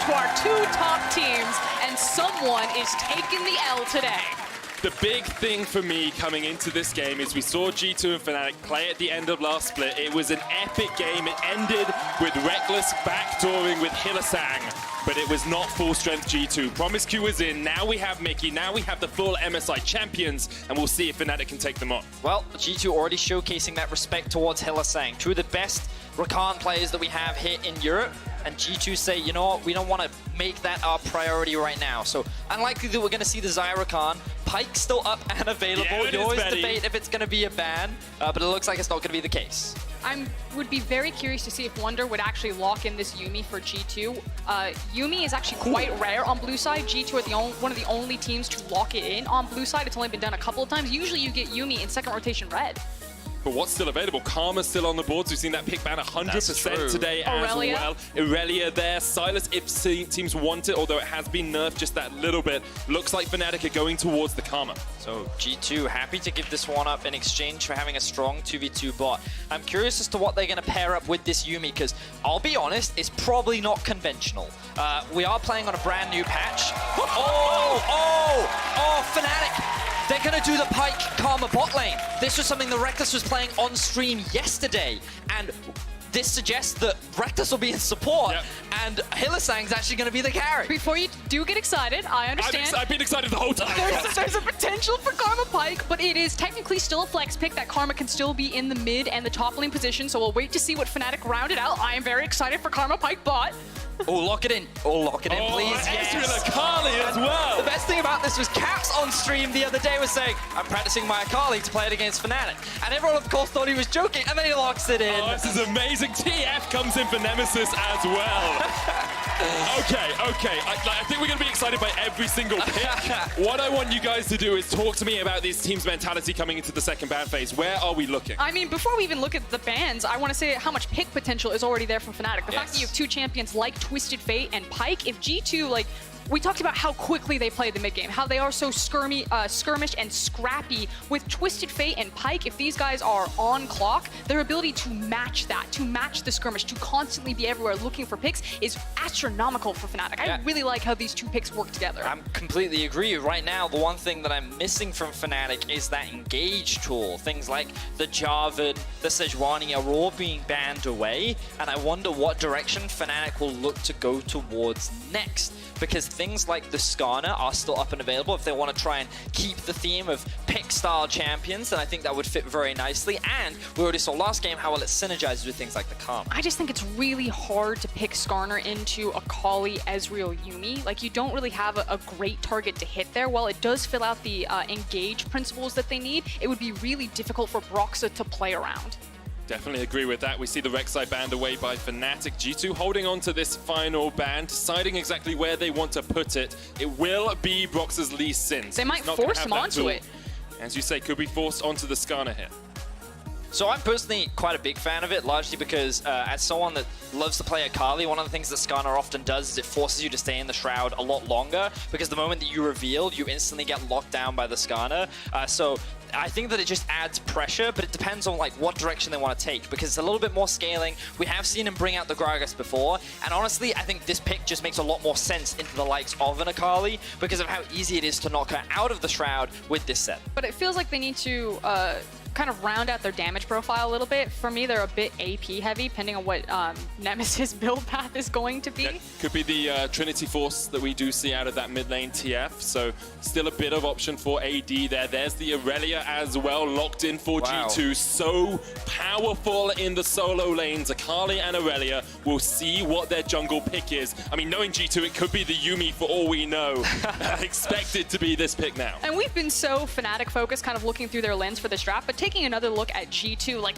to our two top teams, and someone is taking the L today. The big thing for me coming into this game is we saw G2 and Fnatic play at the end of last split. It was an epic game. It ended with Reckless backdooring with Hylissang, but it was not full strength G2. Promisq was in, now we have Mickey, now we have the full MSI champions, and we'll see if Fnatic can take them on. Well, G2 already showcasing that respect towards Hylissang. Two of the best Rakan players that we have here in Europe, and G2 say, you know what, we don't want to make that our priority right now. So unlikely that we're going to see the Xayah Rakan. Pyke's still up and available. Yeah, you always debate if it's going to be a ban, but it looks like it's not going to be the case. I would be very curious to see if Wunder would actually lock in this Yuumi for G2. Yuumi is actually quite rare on blue side. G2 are one of the only teams to lock it in on blue side. It's only been done a couple of times. Usually you get Yuumi in second rotation red. But what's still available? Karma's still on the boards. We've seen that pick ban 100% today as well. Irelia there. Sylas, if teams want it, although it has been nerfed just that little bit, looks like Fnatic are going towards the Karma. So G2 happy to give this one up in exchange for having a strong 2v2 bot. I'm curious as to what they're going to pair up with this Yuumi, because I'll be honest, it's probably not conventional. We are playing on a brand new patch. Fnatic! They're going to do the Pyke Karma bot lane. This was something the Reckless was playing on stream yesterday, and this suggests that Reckless will be in support, and Hylissang's actually going to be the carry. Before you do get excited, I understand. I've been excited the whole time. There's a potential for Karma Pyke, but it is technically still a flex pick. That Karma can still be in the mid and the top lane position, so we'll wait to see what Fnatic rounded out. I am very excited for Karma Pyke bot. Oh, lock it in. Oh, lock it in, please. Yes. Akali as well. The best thing about this was Caps on stream the other day was saying, I'm practicing my Akali to play it against Fnatic. And everyone, of course, thought he was joking, and then he locks it in. Oh, this is amazing. TF comes in for Nemesis as well. Okay. I think we're going to be excited by every single pick. What I want you guys to do is talk to me about this team's mentality coming into the second ban phase. Where are we looking? I mean, before we even look at the bans, I want to say how much pick potential is already there from Fnatic. The fact that you have two champions like Twisted Fate and Pyke, if G2, like, we talked about how quickly they play the mid game, how they are so skirmish and scrappy. With Twisted Fate and Pyke, if these guys are on clock, their ability to match that, to match the skirmish, to constantly be everywhere looking for picks is astronomical for Fnatic. I really like how these two picks work together. I completely agree. Right now, the one thing that I'm missing from Fnatic is that engage tool. Things like the Jarvan, the Sejuani are all being banned away, and I wonder what direction Fnatic will look to go towards next. Because things like the Skarner are still up and available if they want to try and keep the theme of pick-style champions, then I think that would fit very nicely. And we already saw last game how well it synergizes with things like the Karma. I just think it's really hard to pick Skarner into Akali, Ezreal, Yuumi. Like, you don't really have a great target to hit there. While it does fill out the engage principles that they need, it would be really difficult for Broxah to play around. Definitely agree with that. We see the Rek'Sai banned away by Fnatic. G2 holding on to this final ban, deciding exactly where they want to put it. It will be Broxah's Lee Sin. They might force him onto it. As you say, could be forced onto the Skarner here. So I'm personally quite a big fan of it, largely because as someone that loves to play Akali, one of the things that Skarner often does is it forces you to stay in the Shroud a lot longer, because the moment that you reveal, you instantly get locked down by the Skarner. So I think that it just adds pressure, but it depends on like what direction they want to take, because it's a little bit more scaling. We have seen him bring out the Gragas before, and honestly, I think this pick just makes a lot more sense into the likes of an Akali because of how easy it is to knock her out of the Shroud with this set. But it feels like they need to kind of round out their damage profile a little bit. For me, they're a bit AP heavy, depending on what Nemesis build path is going to be. Yeah, could be the Trinity Force that we do see out of that mid lane TF, so still a bit of option for AD there. There's the Irelia as well, locked in for G2. So powerful in the solo lanes. Akali and Irelia will see what their jungle pick is. I mean, knowing G2, it could be the Yuumi for all we know. Expect it to be this pick now. And we've been so Fnatic focused, kind of looking through their lens for this draft, but taking another look at G2, like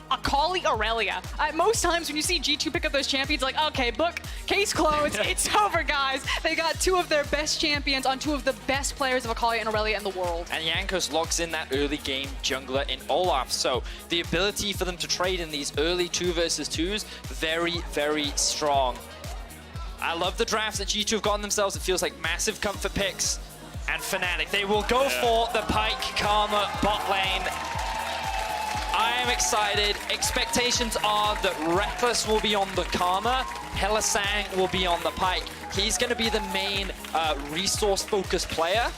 Akali Irelia. Most times when you see G2 pick up those champions, like, okay, book, case closed, it's over, guys. They got two of their best champions on two of the best players of Akali and Irelia in the world. And Jankos locks in that early game jungler in Olaf, so the ability for them to trade in these early 2 versus 2s, very, very strong. I love the drafts that G2 have gotten themselves. It feels like massive comfort picks. And Fnatic, they will go for the Pyke Karma bot lane. I am excited. Expectations are that Reckless will be on the Karma, Hylissang will be on the Pike. He's going to be the main resource-focused player,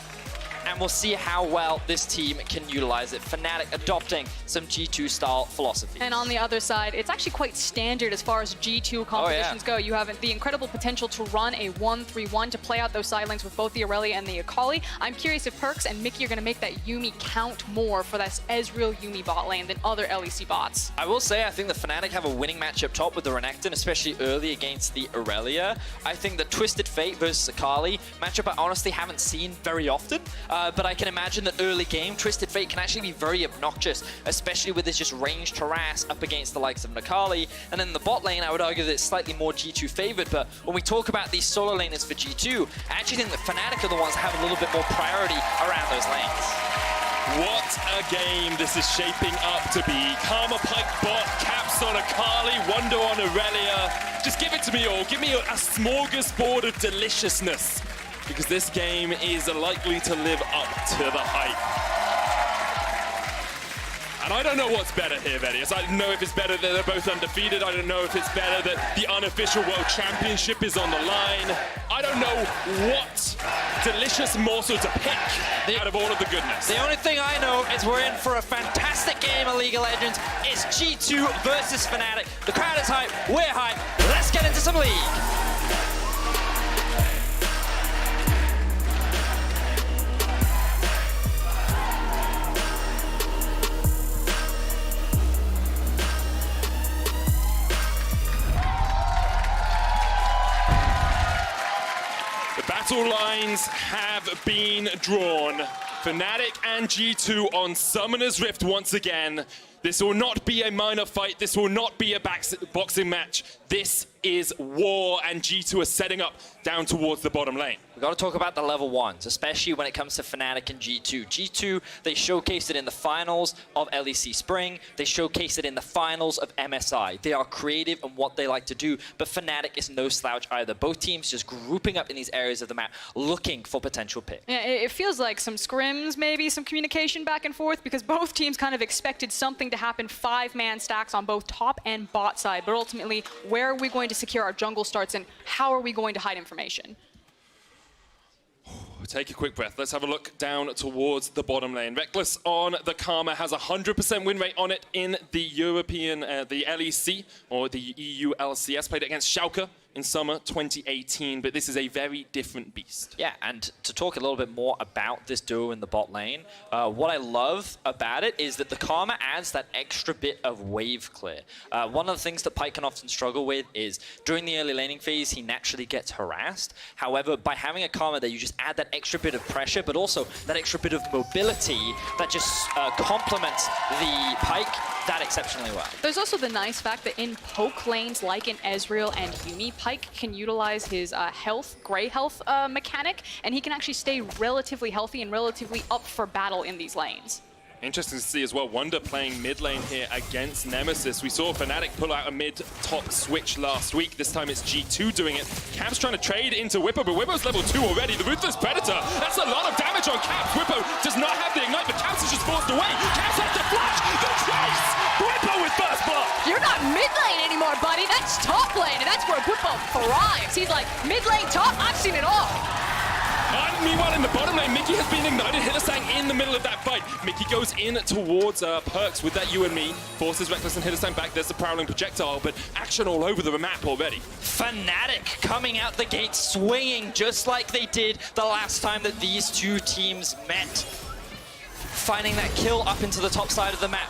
and we'll see how well this team can utilize it. Fnatic adopting some G2-style philosophy. And on the other side, it's actually quite standard as far as G2 competitions go. You have the incredible potential to run a 1-3-1 to play out those side lanes with both the Aurelia and the Akali. I'm curious if Perks and Mickey are going to make that Yuumi count more for that Ezreal Yuumi bot lane than other LEC bots. I will say, I think the Fnatic have a winning match up top with the Renekton, especially early against the Aurelia. I think the Twisted Fate versus Akali matchup I honestly haven't seen very often. But I can imagine that early game, Twisted Fate can actually be very obnoxious, especially with this just ranged harass up against the likes of Akali. And then the bot lane, I would argue that it's slightly more G2 favored. But when we talk about these solo laners for G2, I actually think that Fnatic are the ones that have a little bit more priority around those lanes. What a game this is shaping up to be. Karma Pike bot, Caps on Akali, Wonder on Aurelia. Just give it to me all. Give me a smorgasbord of deliciousness, because this game is likely to live up to the hype. And I don't know what's better here, Vedius. I don't know if it's better that they're both undefeated. I don't know if it's better that the unofficial World Championship is on the line. I don't know what delicious morsel to pick out of all of the goodness. The only thing I know is we're in for a fantastic game of League of Legends. It's G2 versus Fnatic. The crowd is hype, we're hype. Let's get into some League. Battle lines have been drawn. Fnatic and G2 on Summoner's Rift once again. This will not be a minor fight. This will not be a boxing match. This is war, and G2 are setting up down towards the bottom lane. We've got to talk about the level ones, especially when it comes to Fnatic and G2. G2, they showcased it in the finals of LEC Spring. They showcased it in the finals of MSI. They are creative in what they like to do, but Fnatic is no slouch either. Both teams just grouping up in these areas of the map, looking for potential picks. Yeah, it feels like some scrims, maybe some communication back and forth, because both teams kind of expected something to happen, 5-man stacks on both top and bot side. But ultimately, where are we going to secure our jungle starts, and how are we going to hide information? Take a quick breath. Let's have a look down towards the bottom lane. Reckless on the Karma has a 100% win rate on it in the European, the LEC, or the EU LCS. Played it against Schalke in summer 2018, but this is a very different beast. Yeah, and to talk a little bit more about this duo in the bot lane, what I love about it is that the Karma adds that extra bit of wave clear. One of the things that Pike can often struggle with is during the early laning phase, he naturally gets harassed. However, by having a Karma there, you just add that extra bit of pressure, but also that extra bit of mobility that just complements the Pike that exceptionally well. There's also the nice fact that in poke lanes like in Ezreal and Yuumi, Pike can utilize his gray health mechanic, and he can actually stay relatively healthy and relatively up for battle in these lanes. Interesting to see as well, Wonder playing mid lane here against Nemesis. We saw Fnatic pull out a mid-top switch last week. This time it's G2 doing it. Cap's trying to trade into Whippo, but Whippo's level 2 already. The Ruthless Predator, that's a lot of damage on Caps. Whippo does not have the Ignite, but Caps is just forced away. Caps has the flash, the trace! Whippo with first blood! You're not mid lane anymore, buddy. That's top lane, and that's where Whippo thrives. He's like, mid lane, top, I've seen it all. And meanwhile, in the bottom lane, Mickey has been ignited. Hylissang in the middle of that fight. Mickey goes in towards Perks with that you and me. Forces Reckless and Hylissang back. There's the prowling projectile, but action all over the map already. Fnatic coming out the gate swinging just like they did the last time that these two teams met. Finding that kill up into the top side of the map.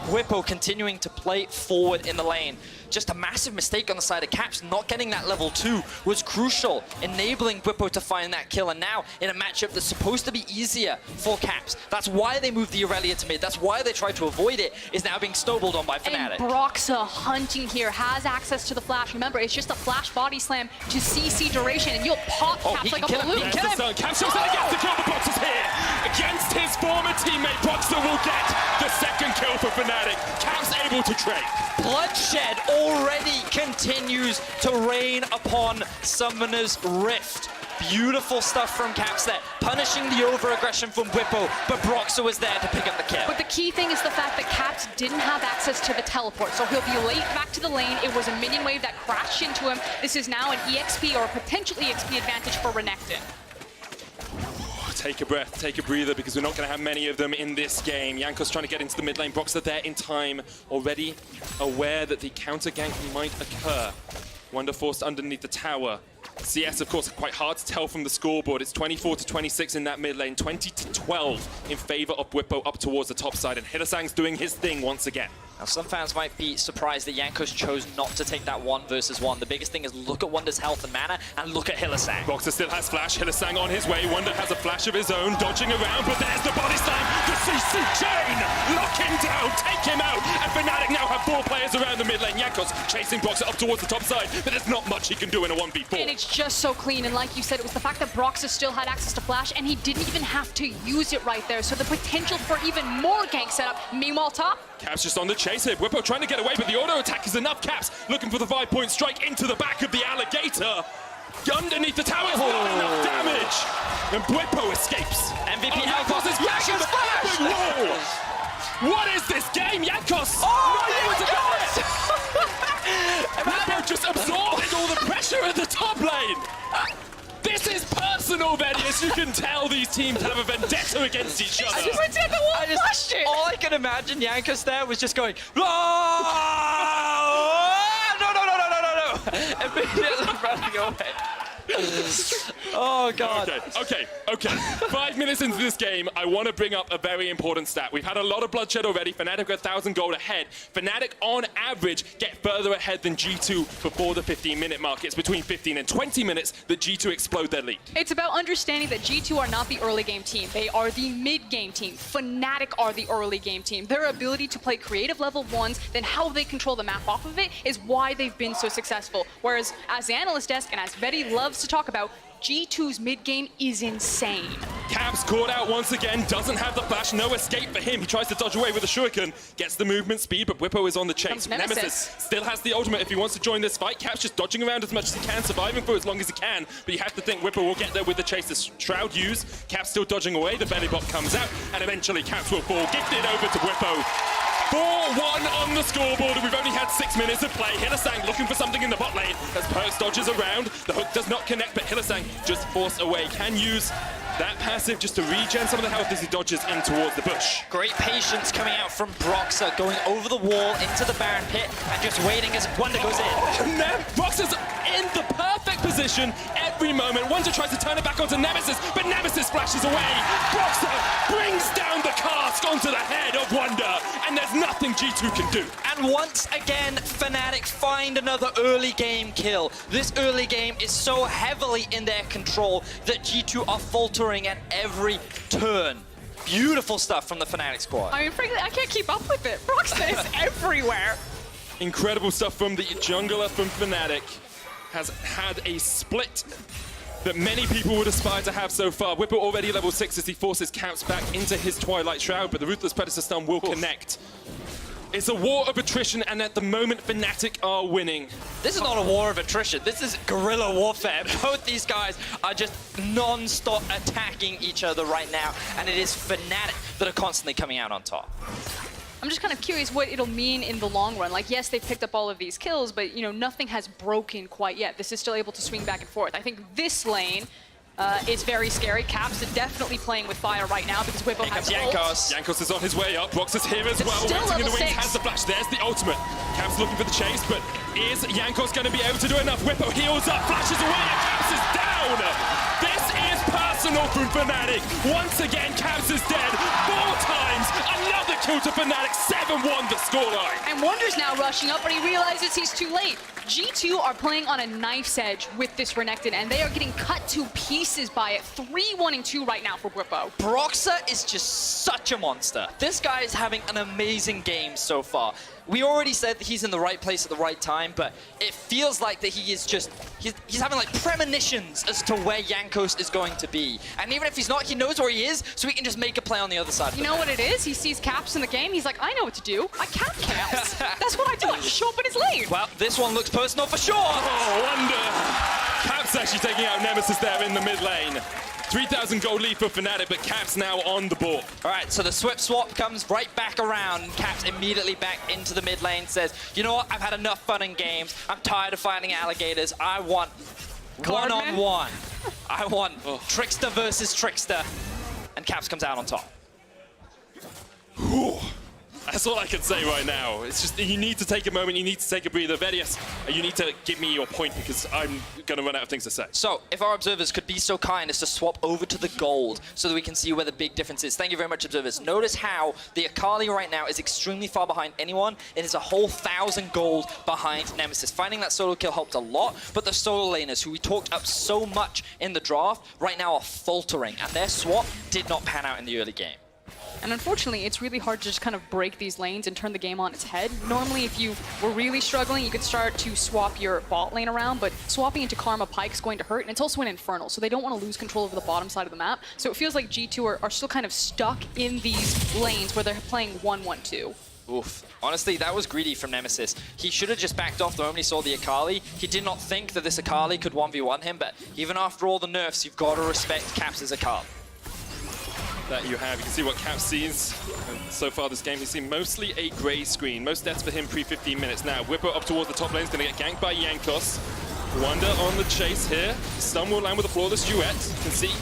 Whippo continuing to play forward in the lane. Just a massive mistake on the side of Caps. Not getting that level 2 was crucial, enabling Whippo to find that kill. And now, in a matchup that's supposed to be easier for Caps, that's why they moved the Aurelia to mid. That's why they tried to avoid it, is now being snowballed on by Fnatic. And Broxa hunting here, has access to the flash. Remember, it's just a flash body slam to CC duration, and you'll pop Caps like a balloon. Caps shows that he gets the kill, but Broxa's here. Against his former teammate, Broxa will get the second kill for Fnatic. Caps able to trade. Bloodshed already continues to reign upon Summoner's Rift. Beautiful stuff from Caps there, punishing the over-aggression from Whippo, but Broxah was there to pick up the kill. But the key thing is the fact that Caps didn't have access to the teleport, so he'll be late back to the lane. It was a minion wave that crashed into him. This is now an EXP or a potential EXP advantage for Renekton. Take a breath, take a breather, because we're not going to have many of them in this game. Jankos trying to get into the mid lane. Broxah there in time, already aware that the counter gank might occur. Wonder forced underneath the tower. CS, of course, quite hard to tell from the scoreboard. It's 24-26 in that mid lane, 20-12 in favor of Whippo up towards the top side, and Hylissang's doing his thing once again. Now, some fans might be surprised that Jankos chose not to take that 1 versus 1. The biggest thing is look at Wonder's health and mana, and look at Hylissang. Broxah still has flash, Hylissang on his way. Wonder has a flash of his own, dodging around, but there's the body slam. The CC chain! Lock him down, take him out, and Fnatic now have 4 players around the mid lane. Jankos chasing Broxah up towards the top side, but there's not much he can do in a 1v4. And it's just so clean, and like you said, it was the fact that Broxah still had access to flash, and he didn't even have to use it right there, so the potential for even more gank setup. Meanwhile, top. Caps just on the chase here. Whippo trying to get away, but the auto attack is enough. Caps looking for the 5-point strike into the back of the alligator. Underneath the tower is not enough damage. And Whippo escapes. MVP Jankos is flashing the flash. Whoa! What is this game, Jankos? Whippo just absorbing all the pressure at the top lane. This is personal, Benny, as you can tell these teams have a vendetta against each other. All I can imagine Jankos there was just going, no, immediately running away. Oh, God. Okay. 5 minutes into this game, I want to bring up a very important stat. We've had a lot of bloodshed already. Fnatic got 1,000 gold ahead. Fnatic, on average, get further ahead than G2 before the 15-minute mark. It's between 15 and 20 minutes that G2 explode their lead. It's about understanding that G2 are not the early game team. They are the mid-game team. Fnatic are the early game team. Their ability to play creative level 1s, then how they control the map off of it is why they've been so successful. Whereas, as the analyst desk and as Betty loves to talk about, G2's mid-game is insane. Caps caught out once again, doesn't have the flash, no escape for him. He tries to dodge away with a shuriken, gets the movement speed, but Whippo is on the chase. Nemesis still has the ultimate if he wants to join this fight. Caps just dodging around as much as he can, surviving for as long as he can, but you have to think Whippo will get there with the chase. The Shroud use, Caps still dodging away, the belly bot comes out, and eventually Caps will fall, gifted over to Whippo. 4-1 on the scoreboard, and we've only had 6 minutes of play. Hylissang looking for something in the bot lane as Perks dodges around. The hook does not connect, but Hylissang just forced away. Can use that passive just to regen some of the health as he dodges in towards the bush. Great patience coming out from Broxah, going over the wall into the Baron pit and just waiting as Wonder goes in. Broxah's in the perfect position every moment. Wonder tries to turn it back onto Nemesis, but Nemesis flashes away. Broxah brings down the cask onto the head of Wonder, and there's nothing G2 can do. And once again, Fnatic find another early game kill. This early game is so heavily in their control that G2 are faltering at every turn. Beautiful stuff from the Fnatic squad. I mean, frankly, I can't keep up with it. Broxah is everywhere. Incredible stuff from the jungler from Fnatic. Has had a split that many people would aspire to have so far. Whippo already level 6 as he forces Caps back into his Twilight Shroud, but the Ruthless Predator stun will connect. It's a war of attrition, and at the moment, Fnatic are winning. This is not a war of attrition. This is guerrilla warfare. Both these guys are just non-stop attacking each other right now, and it is Fnatic that are constantly coming out on top. I'm just kind of curious what it'll mean in the long run. Like, yes, they've picked up all of these kills, but, you know, nothing has broken quite yet. This is still able to swing back and forth. I think this lane is very scary. Caps are definitely playing with fire right now because Whippo has Jankos. Jankos is on his way up. Broxah's here as well. Waiting in the wings, has the flash. There's the ultimate. Caps looking for the chase, but is Jankos going to be able to do enough? Whippo heals up, flashes away, and Caps is down. This is personal from Fnatic. Once again, Caps is dead. 4 times. Another kill to Fnatic. 7-1 the scoreline. And Wonder's now rushing up, but he realizes he's too late. G2 are playing on a knife's edge with this Renekton, and they are getting cut to pieces by it. 3-1-2 right now for Whippo. Broxah is just such a monster. This guy is having an amazing game so far. We already said that he's in the right place at the right time, but it feels like that he is just, he's having like premonitions as to where Jankos is going to be. And even if he's not, he knows where he is, so he can just make a play on the other side. You know what it is? He sees Caps in the game, he's like, I know what to do. I cap Caps. That's what I do, I just show up in his lane. Well, this one looks personal for sure. Oh, Wonder. Caps especially taking out Nemesis there in the mid lane. 3,000 gold lead for Fnatic, but Caps now on the board. All right, so the Swift swap comes right back around. Caps immediately back into the mid lane, says, you know what, I've had enough fun in games. I'm tired of fighting alligators. I want one-on-one. I want Trickster versus Trickster. And Caps comes out on top. Whew. That's all I can say right now. It's just you need to take a moment, you need to take a breather. Vedius, you need to give me your point because I'm going to run out of things to say. So, if our observers could be so kind as to swap over to the gold so that we can see where the big difference is. Thank you very much, observers. Notice how the Akali right now is extremely far behind anyone. It is a whole 1,000 gold behind Nemesis. Finding that solo kill helped a lot, but the solo laners, who we talked up so much in the draft, right now are faltering, and their swap did not pan out in the early game. And unfortunately, it's really hard to just kind of break these lanes and turn the game on its head. Normally, if you were really struggling, you could start to swap your bot lane around, but swapping into Karma Pike is going to hurt, and it's also an Infernal, so they don't want to lose control over the bottom side of the map. So it feels like G2 are still kind of stuck in these lanes where they're playing 1-1-2. Oof. Honestly, that was greedy from Nemesis. He should have just backed off the moment he saw the Akali. He did not think that this Akali could 1v1 him, but even after all the nerfs, you've got to respect Caps' Akali. That you have. You can see what Cap sees. And so far this game, he's seen mostly a grey screen. Most deaths for him pre-15 minutes. Now, Whipper up towards the top lane is going to get ganked by Jankos. Wonder on the chase here. Stun will land with a flawless duet. You can see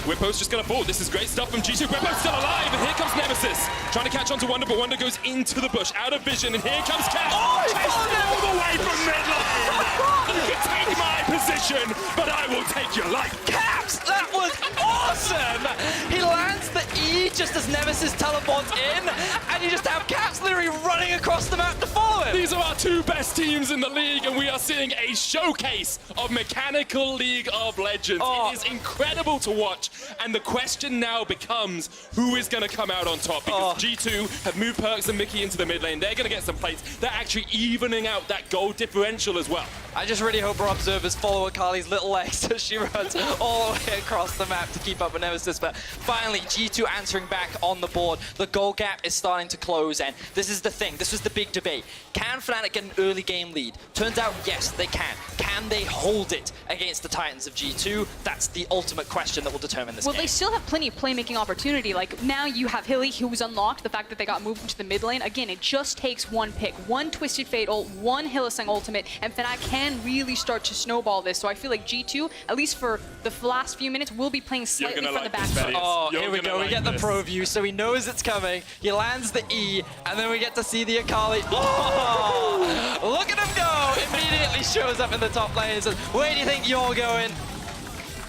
Whippo's just going to fall. This is great stuff from G2. Whippo's still alive, and here comes Nemesis. Trying to catch on to Wonder, but Wonder goes into the bush, out of vision, and here comes Cap. Oh, he all the way from mid lane. You can take my position, but I will take your life. Caps, that was awesome! He lands the E just as Nemesis teleports in, and you just have Caps literally running across the map to follow him. These are our two best teams in the league, and we are seeing a showcase of mechanical League of Legends. Oh. It is incredible to watch, and the question now becomes who is going to come out on top, because G2 have moved Perks and Mickey into the mid lane. They're going to get some plates. They're actually evening out that gold differential as well. I just really hope our observers follow Akali's little legs as she runs all the way across the map to keep up with Nemesis, but finally G2 answering back on the board. The goal gap is starting to close, and this is the thing. This was the big debate. Can Fnatic get an early game lead? Turns out, yes, they can. Can they hold it against the Titans of G2? That's the ultimate question that will determine this game. Well, they still have plenty of playmaking opportunity. Like, now you have Hilly, who's unlocked. The fact that they got moved into the mid lane. Again, it just takes one pick. One Twisted Fate ult, one Hylissang ultimate, and Fnatic can really start to snowball this. So I feel like G2, at least for the last few minutes, will be playing slightly from the back foot. Oh, here we go. We get the pro view, so he knows it's coming. He lands the E, and then we get to see the Akali. Oh, look at him go! Immediately shows up in the top lane and says, where do you think you're going?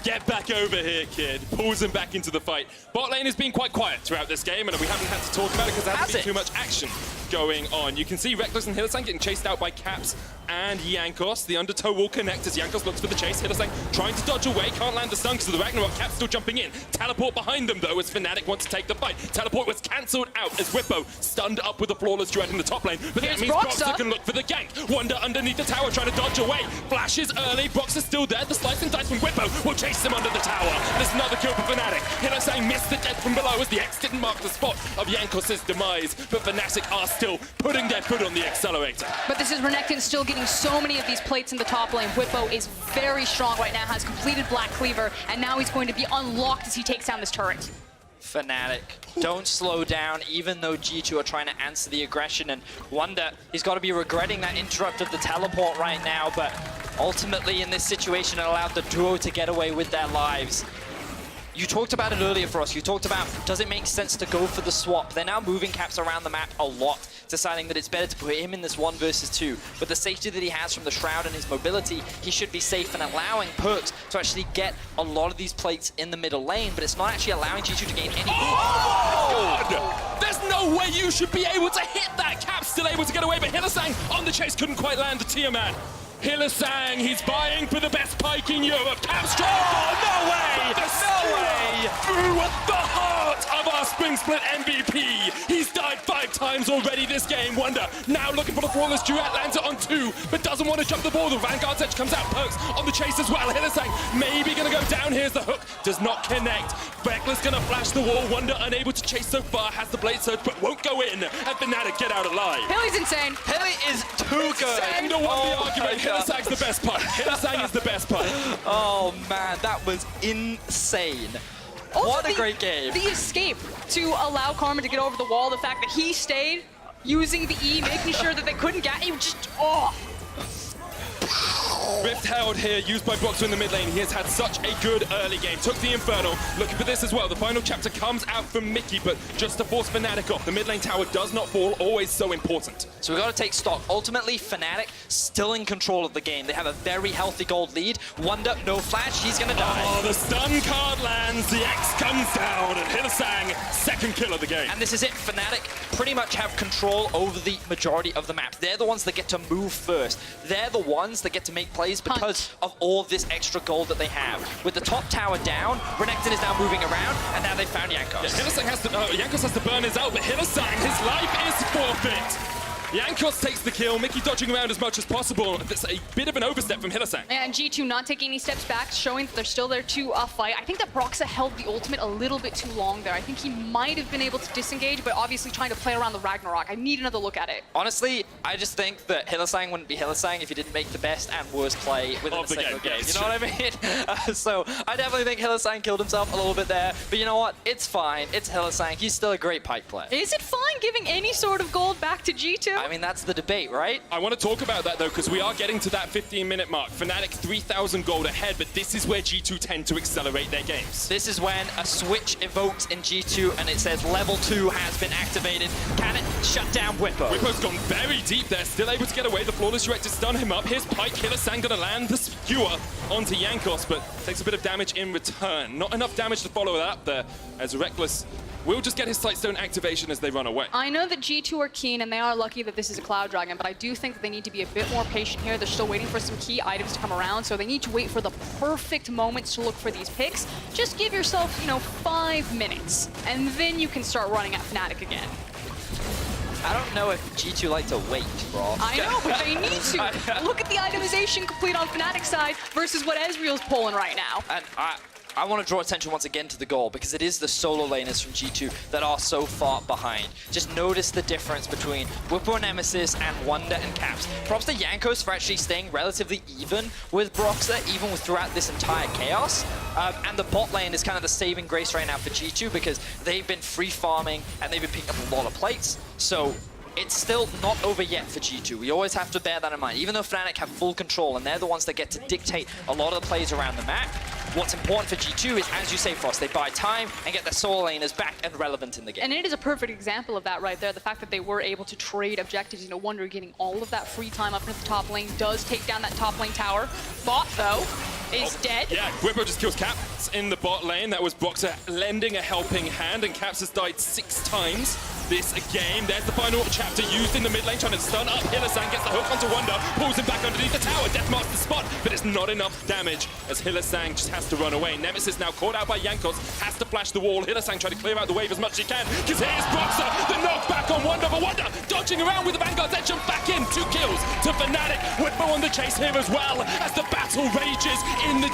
Get back over here, kid. Pulls him back into the fight. Bot lane has been quite quiet throughout this game, and we haven't had to talk about it because there hasn't been too much action going on. You can see Reckless and Hylissang getting chased out by Caps and Jankos. The undertow will connect as Jankos looks for the chase. Hylissang trying to dodge away, can't land the stun because of the Ragnarok. Caps still jumping in. Teleport behind them, though, as Fnatic wants to take the fight. Teleport was cancelled out as Whippo stunned up with a flawless duet in the top lane. But that means Broxah can look for the gank. Wonder underneath the tower trying to dodge away. Flashes early. Broxah's still there. The slice and dice from Whippo will chase him under the tower. There's another kill for Fnatic. Hylissang missed the death from below as the X didn't mark the spot of Jankos' demise. But Fnatic are still putting their foot on the accelerator. But this is Renekton still getting so many of these plates in the top lane. Whippo is very strong right now, has completed Black Cleaver, and now he's going to be unlocked as he takes down this turret. Fnatic don't slow down, even though G2 are trying to answer the aggression, and Wonder, he's got to be regretting that interrupt of the teleport right now, but ultimately in this situation it allowed the duo to get away with their lives. You talked about it earlier for us. You talked about, does it make sense to go for the swap? They're now moving Caps around the map a lot, deciding that it's better to put him in this 1 versus 2. With the safety that he has from the Shroud and his mobility, he should be safe and allowing Perks to actually get a lot of these plates in the middle lane, but it's not actually allowing G2 to gain any... Oh my God! There's no way you should be able to hit that. Cap still able to get away, but Hylissang on the chase couldn't quite land the Tiamat. Hylissang, he's vying for the best pike in Europe. Cap strike! Oh, no way! No way! Through the heart of our Spring Split MVP. He's died 5 times times already this game. Wonder now looking for the flawless duet, lands it on 2, but doesn't want to jump the ball. The Vanguard's edge comes out, Perks on the chase as well. Hylissang maybe gonna go down. Here's the hook, does not connect. Reckless gonna flash the wall. Wonder unable to chase so far, has the blade surge, but won't go in. And Fnatic get out alive. Hilly's insane. Hilly is too good. End of the argument. Hylissang's the best part. Hylissang is the best part. Oh man, that was insane. Also, what a great game. The escape to allow Karma to get over the wall, the fact that he stayed using the E, making sure that they couldn't get him, just, oh. Rift Herald here, used by Boxer in the mid lane. He has had such a good early game. Took the Infernal. Looking for this as well. The final chapter comes out from Mickey, but just to force Fnatic off. The mid lane tower does not fall, always so important. So we got to take stock. Ultimately, Fnatic still in control of the game. They have a very healthy gold lead. Wonder, no flash, he's going to die. Oh, the stun card lands, the X comes down, and Hylissang, second kill of the game. And this is it. Fnatic pretty much have control over the majority of the map. They're the ones that get to move first. They're the ones that get to make plays because of all this extra gold that they have. With the top tower down, Renekton is now moving around, and now they found Jankos. Yeah, Hylissang has to, Jankos has to burn his out, but Hylissang, his life is forfeit. Jankos takes the kill, Mickey dodging around as much as possible. That's a bit of an overstep from Hylissang. And G2 not taking any steps back, showing that they're still there to fight. I think that Broxah held the ultimate a little bit too long there. I think he might have been able to disengage, but obviously trying to play around the Ragnarok. I need another look at it. Honestly, I just think that Hylissang wouldn't be Hylissang if he didn't make the best and worst play within a single game. You know what I mean? So I definitely think Hylissang killed himself a little bit there. But you know what? It's fine. It's Hylissang. He's still a great pipe player. Is it fine giving any sort of gold back to G2? I mean, that's the debate, right? I want to talk about that though, because we are getting to that 15-minute mark. Fnatic 3,000 gold ahead, but this is where G2 tend to accelerate their games. This is when a switch evokes in G2 and it says level 2 has been activated. Can it shut down Whippo? Whippo's gone very deep there, still able to get away. The flawless direct to stun him up. Here's Pike. Hylissang gonna land the skewer onto Jankos, but takes a bit of damage in return. Not enough damage to follow that up there, as Reckless will just get his Sightstone activation as they run away. I know that G2 are keen and they are lucky that this is a Cloud Dragon, but I do think that they need to be a bit more patient here. They're still waiting for some key items to come around, so they need to wait for the perfect moments to look for these picks. Just give yourself, 5 minutes, and then you can start running at Fnatic again. I don't know if G2 like to wait, bro. I know, but they need to. Look at the itemization complete on Fnatic's side versus what Ezreal's pulling right now. And I want to draw attention once again to the goal, because it is the solo laners from G2 that are so far behind. Just notice the difference between Whippo Nemesis and Wonder and Caps. Props to Jankos for actually staying relatively even with Broxah, even throughout this entire chaos. And the bot lane is kind of the saving grace right now for G2, because they've been free farming and they've been picking up a lot of plates. So it's still not over yet for G2. We always have to bear that in mind. Even though Fnatic have full control and they're the ones that get to dictate a lot of the plays around the map, what's important for G2 is, as you say, Frost, they buy time and get their solo laners back and relevant in the game. And it is a perfect example of that right there. The fact that they were able to trade objectives. Wonder getting all of that free time up into the top lane does take down that top lane tower. Bot, though, is dead. Yeah, Whippo just kills Caps in the bot lane. That was Broxah lending a helping hand, and Caps has died 6 times this game. There's the final chapter used in the mid lane, trying to stun up. Hylissang gets the hook onto Wonder, pulls him back underneath the tower. Death marks the spot, but it's not enough damage as Hylissang just has to run away. Nemesis now caught out by Jankos, has to flash the wall. Hylissang trying to clear out the wave as much as he can, because here's Broxah, the knockback on Wonder, but Wonder dodging around with the Vanguard's edge and back in. 2 kills to Fnatic. Whippo on the chase here as well, as the battle rages in the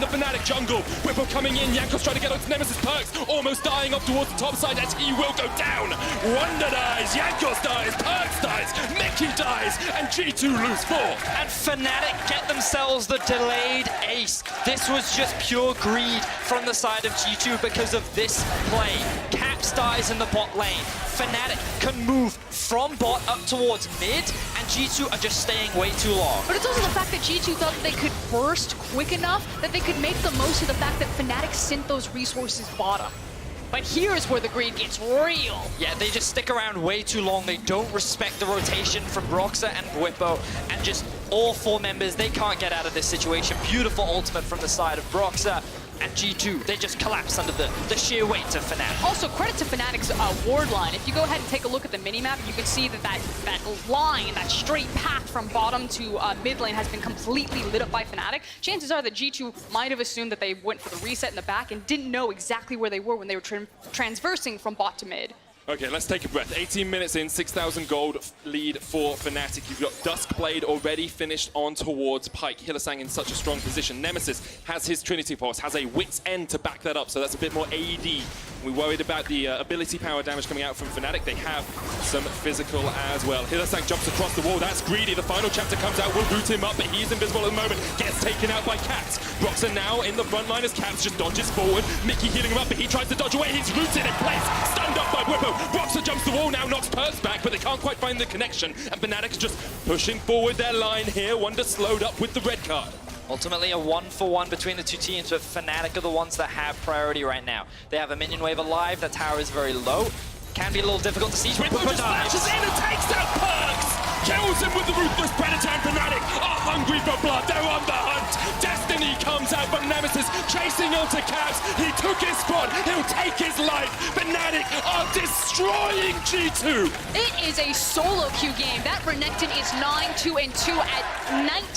Fnatic jungle. Whippo coming in, Jankos trying to get onto Nemesis. Perks almost dying up towards the top side as he will go down. Wonder dies, Jankos dies, Perks dies, Mickey dies, and G2 lose 4. And Fnatic get themselves the delayed ace. This was just pure greed from the side of G2 because of this play. Caps dies in the bot lane. Fnatic can move from bot up towards mid, and G2 are just staying way too long. But it's also the fact that G2 thought that they could burst quick enough that they could make the most of the fact that Fnatic sent those resources bottom. But here's where the greed gets real. Yeah, they just stick around way too long. They don't respect the rotation from Broxah and Whippo, and just all 4 members, they can't get out of this situation. Beautiful ultimate from the side of Broxah. And G2, they just collapse under the sheer weight of Fnatic. Also, credit to Fnatic's ward line. If you go ahead and take a look at the minimap, you can see that line, that straight path from bottom to mid lane has been completely lit up by Fnatic. Chances are that G2 might have assumed that they went for the reset in the back and didn't know exactly where they were when they were transversing from bot to mid. Okay, let's take a breath. 18 minutes in, 6,000 gold lead for Fnatic. You've got Duskblade already finished on towards Pike. Hylissang in such a strong position. Nemesis has his Trinity Pulse, has a Wit's End to back that up, so that's a bit more AD. We worried about the ability power damage coming out from Fnatic. They have some physical as well. Hylissang jumps across the wall. That's greedy. The final chapter comes out. We'll boot him up, but he's invisible at the moment. Gets taken out by Caps. Broxer now in the front line as Caps just dodges forward. Mickey healing him up, but he tries to dodge away. He's rooted in place. Stunned up by Whippo. Broxer jumps the wall now, knocks Perks back, but they can't quite find the connection. And Fnatic's just pushing forward their line here. Wonder slowed up with the red card. Ultimately a 1-for-1 between the two teams, but Fnatic are the ones that have priority right now. They have a minion wave alive, that tower is very low. Can be a little difficult to see. Whippo just flashes in and takes out Perks! Kills him with the Ruthless Predator, and Fnatic are hungry for blood. They're on the hunt. Destiny comes out, but Nemesis chasing onto Caps. He took his spot. He'll take his life. Fnatic are destroying G2. It is a solo queue game. That Renekton is 9-2-2 at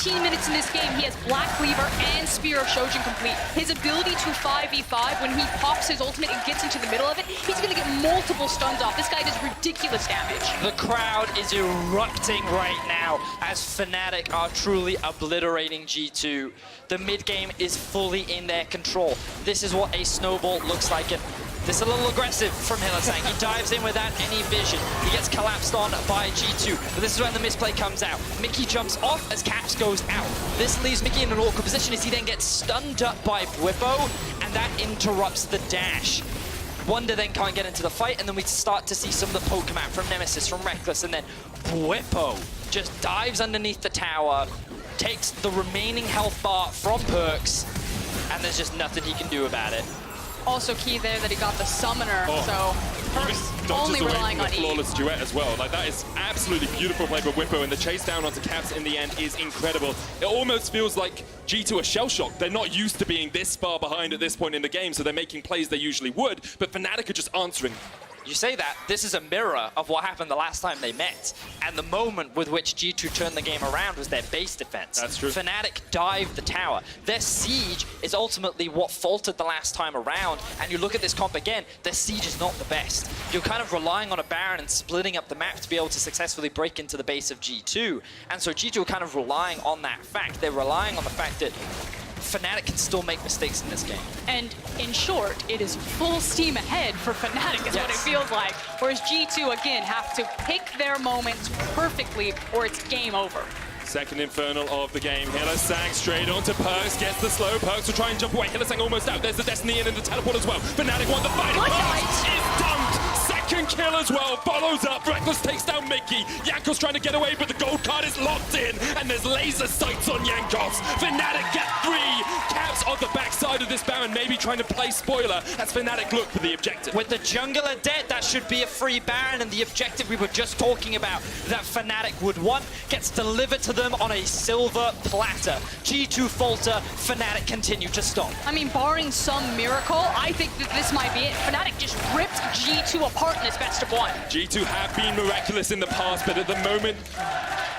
19 minutes in this game. He has Black Cleaver and Spear of Shojin complete. His ability to 5v5 when he pops his ultimate and gets into the middle of it, he's going to get multiple stuns off. This guy does ridiculous damage. The crowd is erupting right now as Fnatic are truly obliterating G2. The mid game is fully in their control. This is what a snowball looks like. And this is a little aggressive from Hylissang. He dives in without any vision. He gets collapsed on by G2. But this is when the misplay comes out. Mickey jumps off as Caps goes out. This leaves Mickey in an awkward position as he then gets stunned up by Whippo, and that interrupts the dash. Wonder then can't get into the fight, and then we start to see some of the poke come out from Nemesis, from Reckless, and then Whippo just dives underneath the tower, takes the remaining health bar from Perks, and there's just nothing he can do about it. Also key there that he got the Summoner, so Perks only relying on E. Flawless duet as well. Like, that is absolutely beautiful play by Whippo, and the chase down onto Caps in the end is incredible. It almost feels like G2 are shell-shocked. They're not used to being this far behind at this point in the game, so they're making plays they usually would, but Fnatic are just answering. You say that, this is a mirror of what happened the last time they met. And the moment with which G2 turned the game around was their base defense. That's true. Fnatic dived the tower. Their siege is ultimately what faltered the last time around. And you look at this comp again, their siege is not the best. You're kind of relying on a Baron and splitting up the map to be able to successfully break into the base of G2. And so G2 are kind of relying on that fact. They're relying on the fact that Fnatic can still make mistakes in this game. And in short, it is full steam ahead for Fnatic is what it feels like. Whereas G2, again, have to pick their moments perfectly or it's game over. Second Infernal of the game. Hylissang straight onto Perks, gets the slow. Perks will try and jump away. Hylissang almost out. There's the Destiny in and the teleport as well. Fnatic want the fight. Perks is dumped. Second kill as well. Follows up. Reckless takes down Mickey. Jankos trying to get away, but the gold card is locked in. And there's laser sights on Jankos. Fnatic get 3. Caps on the backside of this Baron, maybe trying to play spoiler as Fnatic look for the objective. With the jungler dead, that should be a free Baron, and the objective we were just talking about that Fnatic would want gets delivered to them on a silver platter. G2 falter, Fnatic continue to stop. I mean, barring some miracle, I think that this might be it. Fnatic just ripped G2 apart in this best of 1. G2 have been miraculous in the past, but at the moment,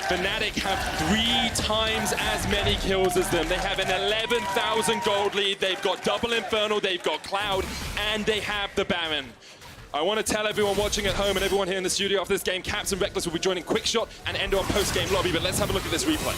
Fnatic have 3 times as many kills as them. They have an 11,000 gold lead. They've got double Infernal, they've got Cloud, and they have the Baron. I want to tell everyone watching at home and everyone here in the studio after this game, Caps and Reckless will be joining Quickshot and Endo on post-game lobby, but let's have a look at this replay.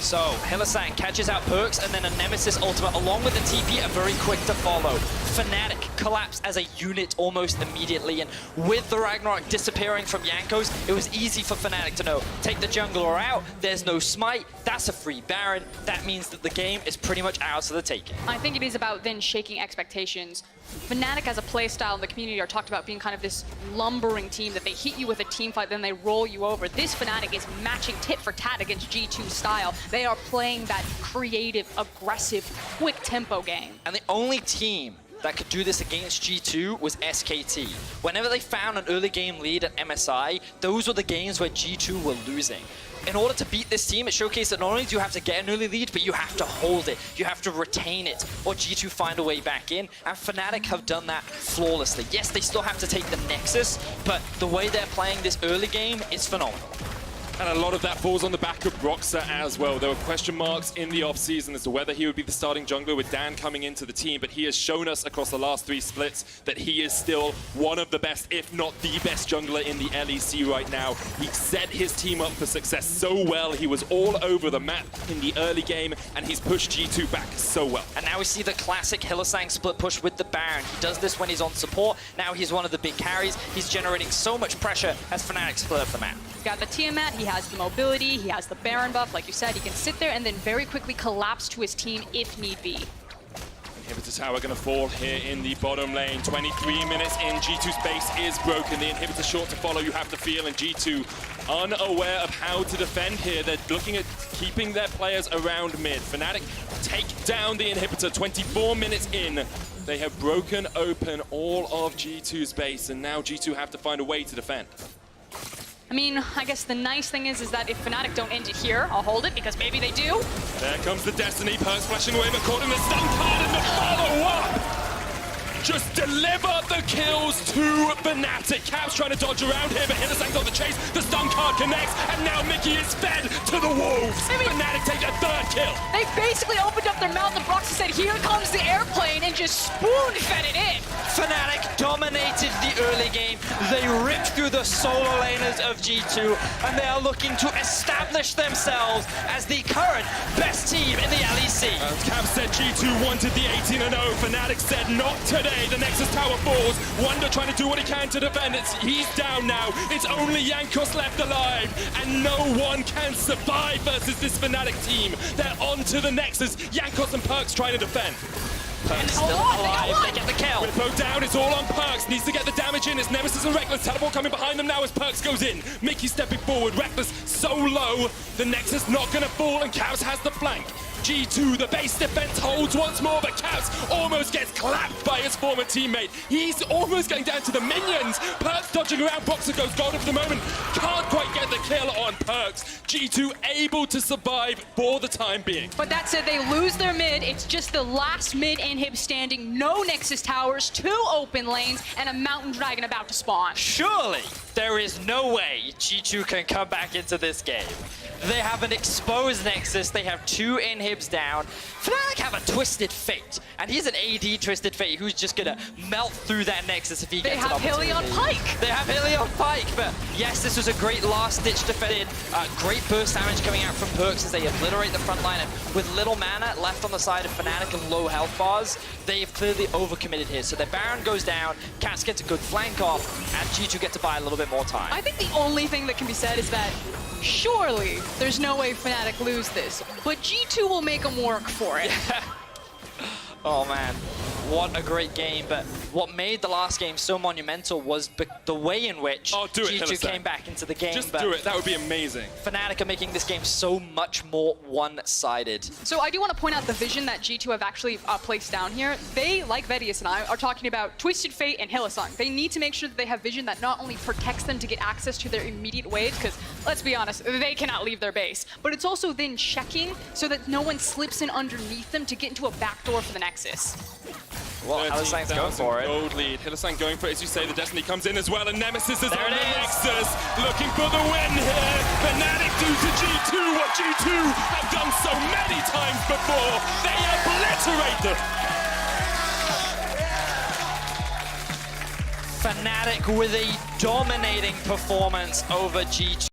So, Hylissang catches out Perks, and then a Nemesis ultimate along with the TP are very quick to follow. Fnatic collapse as a unit almost immediately, and with the Ragnarok disappearing from Jankos, it was easy for Fnatic to know, take the jungler out, there's no smite, that's a free Baron, that means that the game is pretty much ours for the taking. I think it is about then shaking expectations. Fnatic as a playstyle in the community are talked about being kind of this lumbering team that they hit you with a team fight, then they roll you over. This Fnatic is matching tit for tat against G2's style. They are playing that creative, aggressive, quick tempo game. And the only team that could do this against G2 was SKT. Whenever they found an early game lead at MSI, those were the games where G2 were losing. In order to beat this team, it showcased that not only do you have to get an early lead, but you have to hold it. You have to retain it, or G2 find a way back in. And Fnatic have done that flawlessly. Yes, they still have to take the Nexus, but the way they're playing this early game is phenomenal. And a lot of that falls on the back of Broxah as well. There were question marks in the offseason as to whether he would be the starting jungler with Dan coming into the team, but he has shown us across the last 3 splits that he is still one of the best, if not the best jungler in the LEC right now. He set his team up for success so well. He was all over the map in the early game, and he's pushed G2 back so well. And now we see the classic Hylissang split push with the Baron. He does this when he's on support. Now he's one of the big carries. He's generating so much pressure as Fnatic split up the map. He's got the Tiamat, he has the mobility, he has the Baron buff, like you said, he can sit there and then very quickly collapse to his team if need be. Inhibitor tower going to fall here in the bottom lane. 23 minutes in, G2's base is broken. The inhibitor short to follow, you have to feel, and G2 unaware of how to defend here. They're looking at keeping their players around mid. Fnatic take down the inhibitor 24 minutes in. They have broken open all of G2's base, and now G2 have to find a way to defend. I mean, I guess the nice thing is that if Fnatic don't end it here, I'll hold it, because maybe they do. There comes the Destiny, Perks flashing away, but caught in the stun card and the follow-up! Just deliver the kills to Fnatic. Cap's trying to dodge around here, but Hylissang's on the chase. The stun card connects, and now Mickey is fed to the wolves. Fnatic take a 3rd kill. They basically opened up their mouth and Broxah said, here comes the airplane, and just spoon-fed it in. Fnatic dominated the early game. They ripped through the solo laners of G2, and they are looking to establish themselves as the current best team in the LEC. Cap said G2 wanted the 18-0. Fnatic said not today. The Nexus tower falls. Wonder trying to do what he can to defend. He's down now. It's only Jankos left alive, and no one can survive versus this Fnatic team. They're on to the Nexus. Jankos and Perks trying to defend. Perks still alive. They get the kill. Whippo down, it's all on Perks. Needs to get the damage in. It's Nemesis and Reckless. Teleport coming behind them now as Perks goes in. Mickey stepping forward. Reckless so low. The Nexus not going to fall, and Caps has the flank. G2, the base defense holds once more, but Caps almost gets clapped by his former teammate. He's almost going down to the minions. Perks dodging around. Broxah goes golden for the moment. Can't quite get the kill on Perks. G2 able to survive for the time being. But that said, they lose their mid. It's just the last mid inhib standing. No Nexus towers, 2 open lanes, and a mountain dragon about to spawn. Surely there is no way G2 can come back into this game. They have an exposed Nexus. They have 2 inhibs down. Fnatic have a Twisted Fate, and he's an AD Twisted Fate who's just gonna melt through that Nexus if he gets an opportunity. They have Hilly on Pike. They have Hilly on Pike, but yes, this was a great last-ditch defend. Great burst damage coming out from Perks as they obliterate the front line, and with little mana left on the side of Fnatic and low health bars, they've clearly overcommitted here. So their Baron goes down, Cats gets a good flank off, and G2 get to buy a little bit more time. I think the only thing that can be said is that surely there's no way Fnatic lose this, but G2 will make them work for it. Oh man, what a great game. But what made the last game so monumental was the way in which G2 came back into the game. Just do it, that would be amazing. Fnatic are making this game so much more one-sided. So I do want to point out the vision that G2 have actually placed down here. They, like Vedius and I, are talking about Twisted Fate and Hylissang. They need to make sure that they have vision that not only protects them to get access to their immediate waves, because let's be honest, they cannot leave their base, but it's also then checking so that no one slips in underneath them to get into a backdoor for the Nexus. Well, Hylissang's going for it. Gold lead. Hylissang going for it, as you say. The Destiny comes in as well, and Nemesis is on the Nexus, looking for the win here. Fnatic do to G2 what G2 have done so many times before. They obliterate them. Fnatic with a dominating performance over G2.